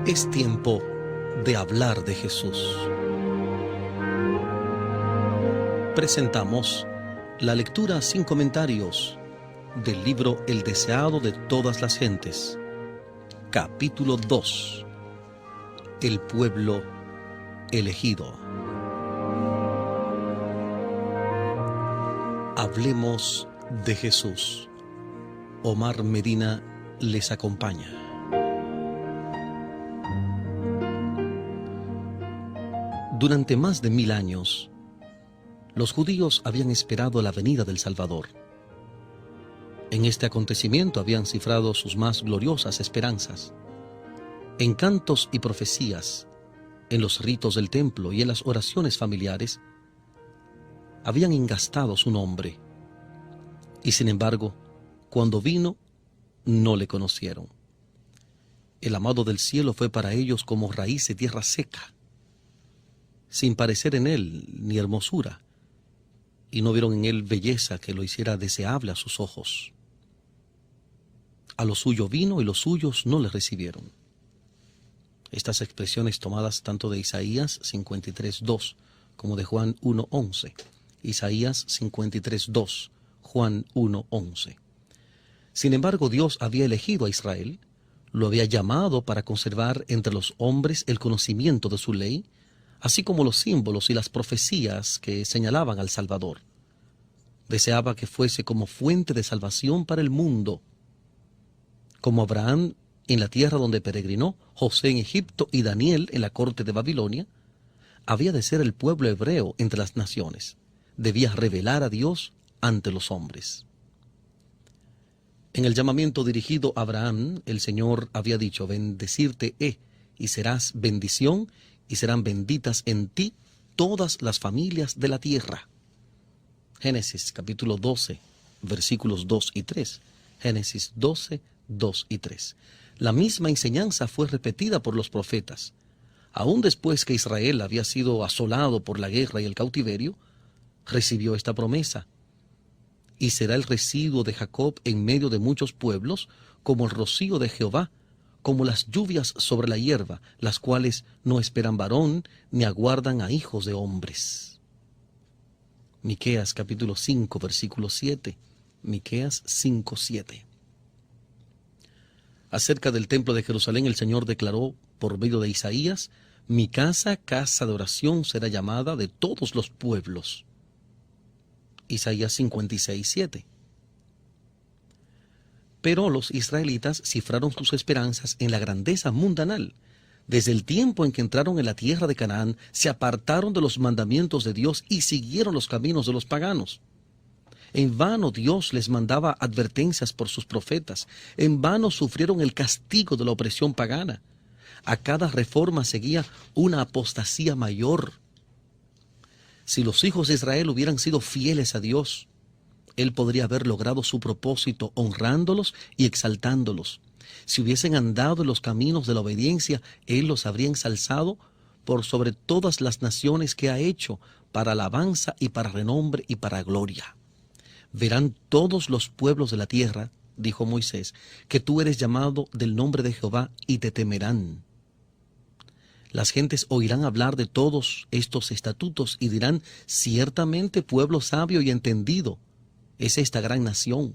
Es tiempo de hablar de Jesús. Presentamos la lectura sin comentarios del libro El deseado de todas las gentes, capítulo 2, El pueblo elegido. Hablemos de Jesús. Omar Medina les acompaña. Durante más de 1000 años, los judíos habían esperado la venida del Salvador. En este acontecimiento habían cifrado sus más gloriosas esperanzas. En cantos y profecías, en los ritos del templo y en las oraciones familiares, habían engastado su nombre. Y sin embargo, cuando vino, no le conocieron. El amado del cielo fue para ellos como raíz de tierra seca, sin parecer en él ni hermosura, y no vieron en él belleza que lo hiciera deseable a sus ojos. A lo suyo vino y los suyos no le recibieron. Estas expresiones tomadas tanto de Isaías 53:2 como de Juan 1:11. Isaías 53:2, Juan 1:11. Sin embargo, Dios había elegido a Israel, lo había llamado para conservar entre los hombres el conocimiento de su ley, así como los símbolos y las profecías que señalaban al Salvador. Deseaba que fuese como fuente de salvación para el mundo. Como Abraham en la tierra donde peregrinó, José en Egipto y Daniel en la corte de Babilonia, había de ser el pueblo hebreo entre las naciones. Debía revelar a Dios ante los hombres. En el llamamiento dirigido a Abraham, el Señor había dicho: bendecirte he, y serás bendición, y serán benditas en ti todas las familias de la tierra. Génesis capítulo 12, versículos 2 y 3. Génesis 12, 2 y 3. La misma enseñanza fue repetida por los profetas. Aún después que Israel había sido asolado por la guerra y el cautiverio, recibió esta promesa: y será el residuo de Jacob en medio de muchos pueblos, como el rocío de Jehová, como las lluvias sobre la hierba, las cuales no esperan varón, ni aguardan a hijos de hombres. Miqueas capítulo 5, versículo 7. Miqueas 5, 7. Acerca del templo de Jerusalén, el Señor declaró por medio de Isaías: mi casa, casa de oración, será llamada de todos los pueblos. Isaías 56, 7. Pero los israelitas cifraron sus esperanzas en la grandeza mundanal. Desde el tiempo en que entraron en la tierra de Canaán, se apartaron de los mandamientos de Dios y siguieron los caminos de los paganos. En vano Dios les mandaba advertencias por sus profetas. En vano sufrieron el castigo de la opresión pagana. A cada reforma seguía una apostasía mayor. Si los hijos de Israel hubieran sido fieles a Dios, Él podría haber logrado su propósito honrándolos y exaltándolos. Si hubiesen andado en los caminos de la obediencia, Él los habría ensalzado por sobre todas las naciones que ha hecho, para alabanza y para renombre y para gloria. Verán todos los pueblos de la tierra, dijo Moisés, que tú eres llamado del nombre de Jehová y te temerán. Las gentes oirán hablar de todos estos estatutos y dirán: ciertamente pueblo sabio y entendido es esta gran nación.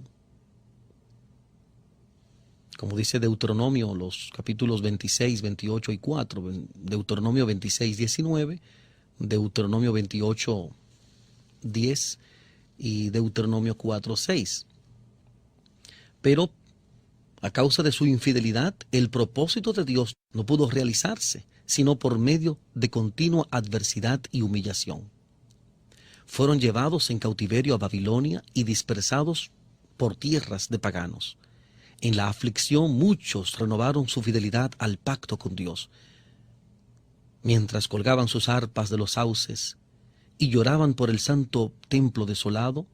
Como dice Deuteronomio, los capítulos 26, 28 y 4, Deuteronomio 26, 19, Deuteronomio 28, 10 y Deuteronomio 4, 6. Pero a causa de su infidelidad, el propósito de Dios no pudo realizarse, sino por medio de continua adversidad y humillación. Fueron llevados en cautiverio a Babilonia y dispersados por tierras de paganos. En la aflicción muchos renovaron su fidelidad al pacto con Dios. Mientras colgaban sus arpas de los sauces y lloraban por el santo templo desolado,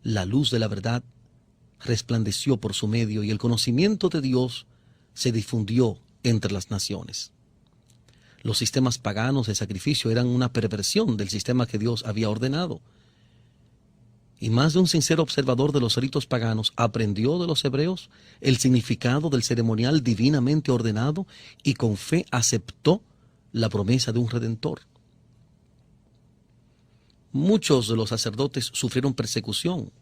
la luz de la verdad resplandeció por su medio y el conocimiento de Dios se difundió entre las naciones. Los sistemas paganos de sacrificio eran una perversión del sistema que Dios había ordenado. y más de un sincero observador de los ritos paganos aprendió de los hebreos el significado del ceremonial divinamente ordenado y con fe aceptó la promesa de un redentor. Muchos de los sacerdotes sufrieron persecución.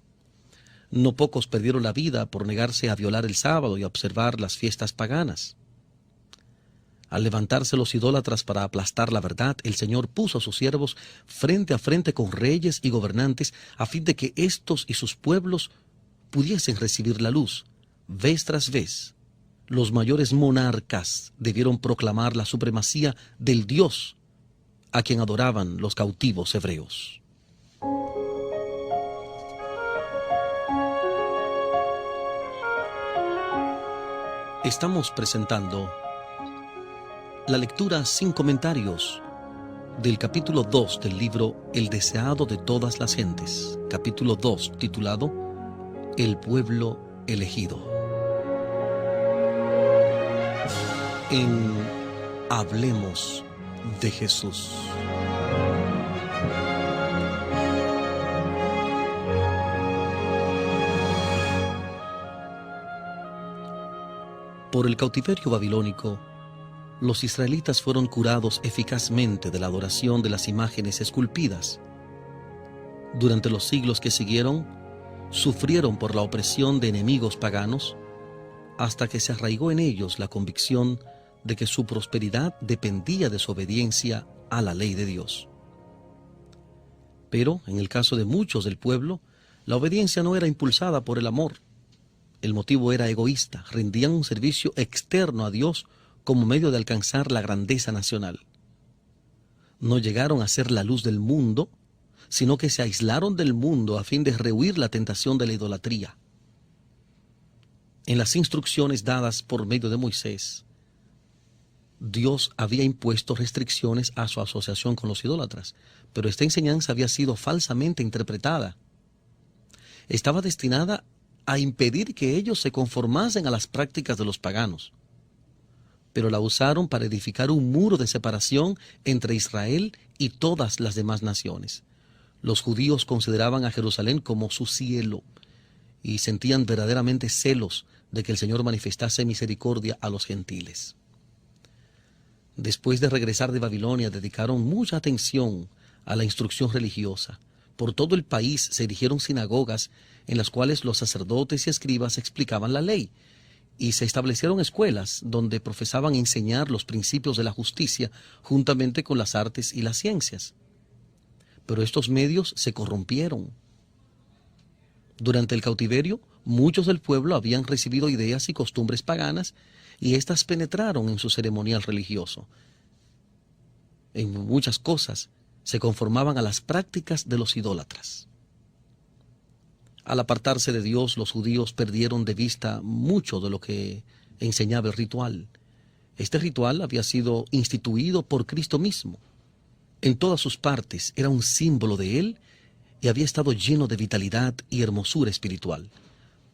No pocos perdieron la vida por negarse a violar el sábado y a observar las fiestas paganas. Al levantarse los idólatras para aplastar la verdad, el Señor puso a sus siervos frente a frente con reyes y gobernantes a fin de que éstos y sus pueblos pudiesen recibir la luz. Vez tras vez, los mayores monarcas debieron proclamar la supremacía del Dios a quien adoraban los cautivos hebreos. Estamos presentando la lectura sin comentarios del capítulo 2 del libro El deseado de todas las gentes, capítulo 2, titulado El pueblo elegido. En Hablemos de Jesús. Por el cautiverio babilónico, los israelitas fueron curados eficazmente de la adoración de las imágenes esculpidas. Durante los siglos que siguieron, sufrieron por la opresión de enemigos paganos, hasta que se arraigó en ellos la convicción de que su prosperidad dependía de su obediencia a la ley de Dios. Pero, en el caso de muchos del pueblo, la obediencia no era impulsada por el amor. El motivo era egoísta, rendían un servicio externo a Dios como medio de alcanzar la grandeza nacional. No llegaron a ser la luz del mundo, sino que se aislaron del mundo a fin de rehuir la tentación de la idolatría. En las instrucciones dadas por medio de Moisés, Dios había impuesto restricciones a su asociación con los idólatras, pero esta enseñanza había sido falsamente interpretada. Estaba destinada a impedir que ellos se conformasen a las prácticas de los paganos, pero la usaron para edificar un muro de separación entre Israel y todas las demás naciones. Los judíos consideraban a Jerusalén como su cielo y sentían verdaderamente celos de que el Señor manifestase misericordia a los gentiles. Después de regresar de Babilonia, dedicaron mucha atención a la instrucción religiosa. Por todo el país se erigieron sinagogas en las cuales los sacerdotes y escribas explicaban la ley, y se establecieron escuelas donde profesaban enseñar los principios de la justicia juntamente con las artes y las ciencias. Pero estos medios se corrompieron. Durante el cautiverio, muchos del pueblo habían recibido ideas y costumbres paganas, y éstas penetraron en su ceremonial religioso. En muchas cosas se conformaban a las prácticas de los idólatras. Al apartarse de Dios, los judíos perdieron de vista mucho de lo que enseñaba el ritual. Este ritual había sido instituido por Cristo mismo. En todas sus partes era un símbolo de Él y había estado lleno de vitalidad y hermosura espiritual.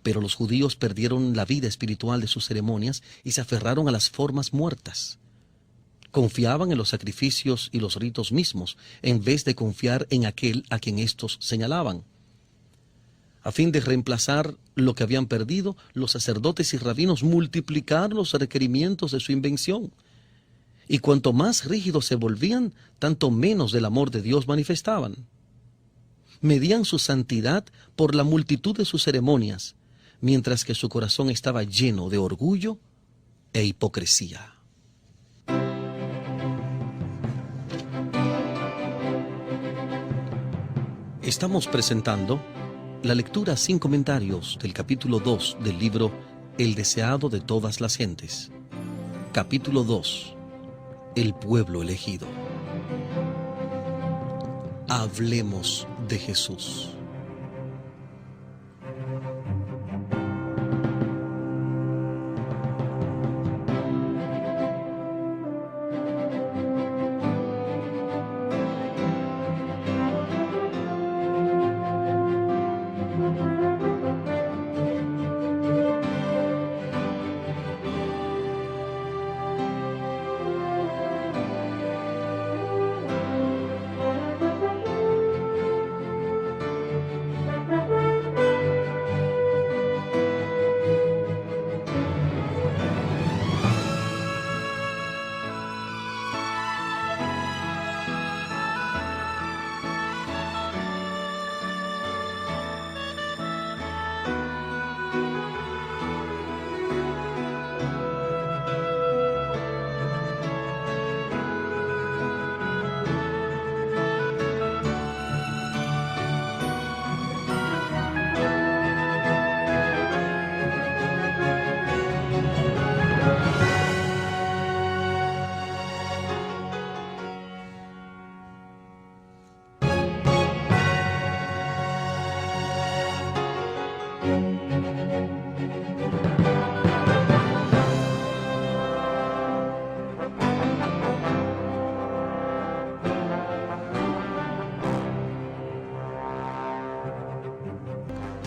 Pero los judíos perdieron la vida espiritual de sus ceremonias y se aferraron a las formas muertas. Confiaban en los sacrificios y los ritos mismos, en vez de confiar en aquel a quien éstos señalaban. A fin de reemplazar lo que habían perdido, los sacerdotes y rabinos multiplicaron los requerimientos de su invención. Y cuanto más rígidos se volvían, tanto menos del amor de Dios manifestaban. Medían su santidad por la multitud de sus ceremonias, mientras que su corazón estaba lleno de orgullo e hipocresía. Estamos presentando la lectura sin comentarios del capítulo 2 del libro El deseado de todas las gentes. Capítulo 2. El pueblo elegido. Hablemos de Jesús.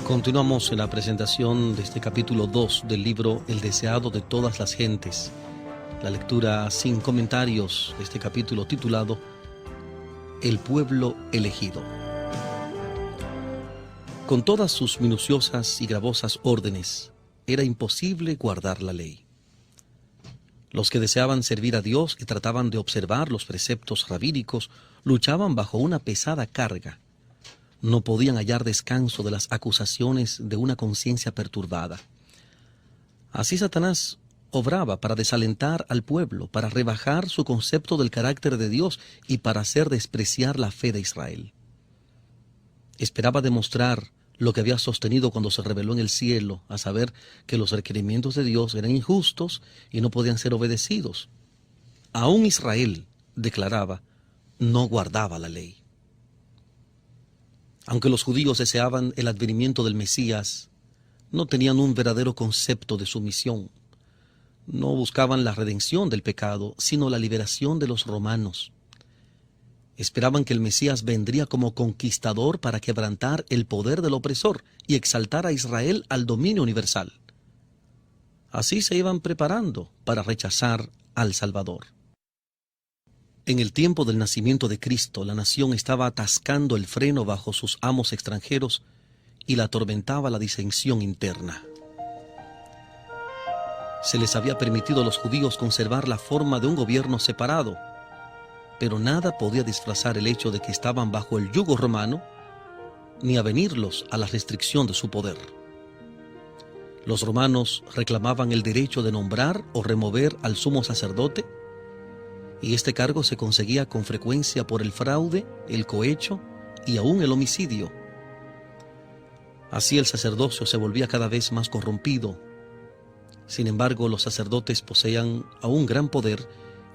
Continuamos en la presentación de este capítulo 2 del libro El deseado de todas las gentes. La lectura sin comentarios de este capítulo titulado El pueblo elegido. Con todas sus minuciosas y gravosas órdenes, era imposible guardar la ley. Los que deseaban servir a Dios y trataban de observar los preceptos rabínicos luchaban bajo una pesada carga. No podían hallar descanso de las acusaciones de una conciencia perturbada. Así Satanás obraba para desalentar al pueblo, para rebajar su concepto del carácter de Dios y para hacer despreciar la fe de Israel. Esperaba demostrar lo que había sostenido cuando se reveló en el cielo, a saber que los requerimientos de Dios eran injustos y no podían ser obedecidos. Aún Israel, declaraba, no guardaba la ley. Aunque los judíos deseaban el advenimiento del Mesías, no tenían un verdadero concepto de su misión. No buscaban la redención del pecado, sino la liberación de los romanos. Esperaban que el Mesías vendría como conquistador para quebrantar el poder del opresor y exaltar a Israel al dominio universal. Así se iban preparando para rechazar al Salvador. En el tiempo del nacimiento de Cristo, la nación estaba atascando el freno bajo sus amos extranjeros y la atormentaba la disensión interna. Se les había permitido a los judíos conservar la forma de un gobierno separado, pero nada podía disfrazar el hecho de que estaban bajo el yugo romano, ni avenirlos a la restricción de su poder. Los romanos reclamaban el derecho de nombrar o remover al sumo sacerdote, y este cargo se conseguía con frecuencia por el fraude, el cohecho y aún el homicidio. Así el sacerdocio se volvía cada vez más corrompido. Sin embargo, los sacerdotes poseían aún gran poder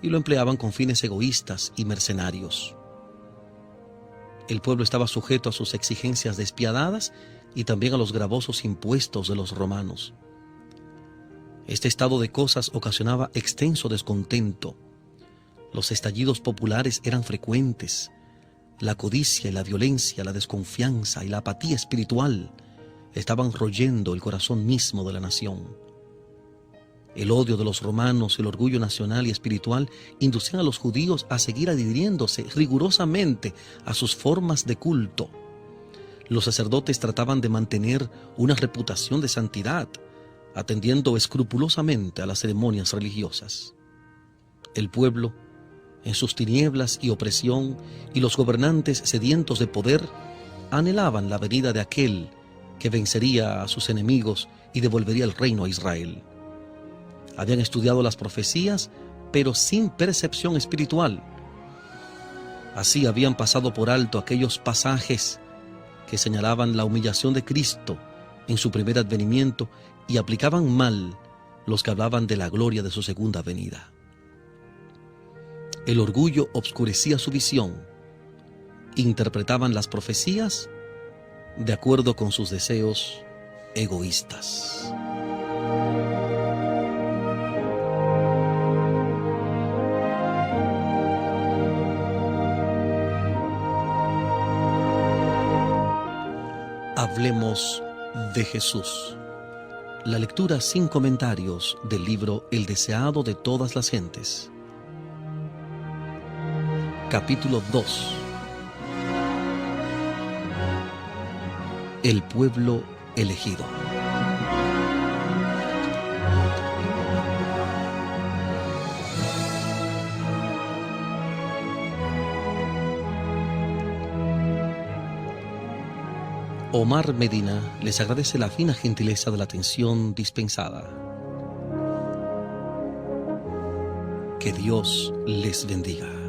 y lo empleaban con fines egoístas y mercenarios. El pueblo estaba sujeto a sus exigencias despiadadas y también a los gravosos impuestos de los romanos. Este estado de cosas ocasionaba extenso descontento. Los estallidos populares eran frecuentes. La codicia y la violencia, la desconfianza y la apatía espiritual estaban royendo el corazón mismo de la nación. El odio de los romanos, el orgullo nacional y espiritual inducían a los judíos a seguir adhiriéndose rigurosamente a sus formas de culto. Los sacerdotes trataban de mantener una reputación de santidad, atendiendo escrupulosamente a las ceremonias religiosas. El pueblo, en sus tinieblas y opresión, y los gobernantes sedientos de poder, anhelaban la venida de aquel que vencería a sus enemigos y devolvería el reino a Israel. Habían estudiado las profecías, pero sin percepción espiritual. Así habían pasado por alto aquellos pasajes que señalaban la humillación de Cristo en su primer advenimiento y aplicaban mal los que hablaban de la gloria de su segunda venida. El orgullo obscurecía su visión. Interpretaban las profecías de acuerdo con sus deseos egoístas. Hablemos de Jesús. La lectura sin comentarios del libro El deseado de todas las gentes. Capítulo 2. El pueblo elegido. Omar Medina les agradece la fina gentileza de la atención dispensada. Que Dios les bendiga.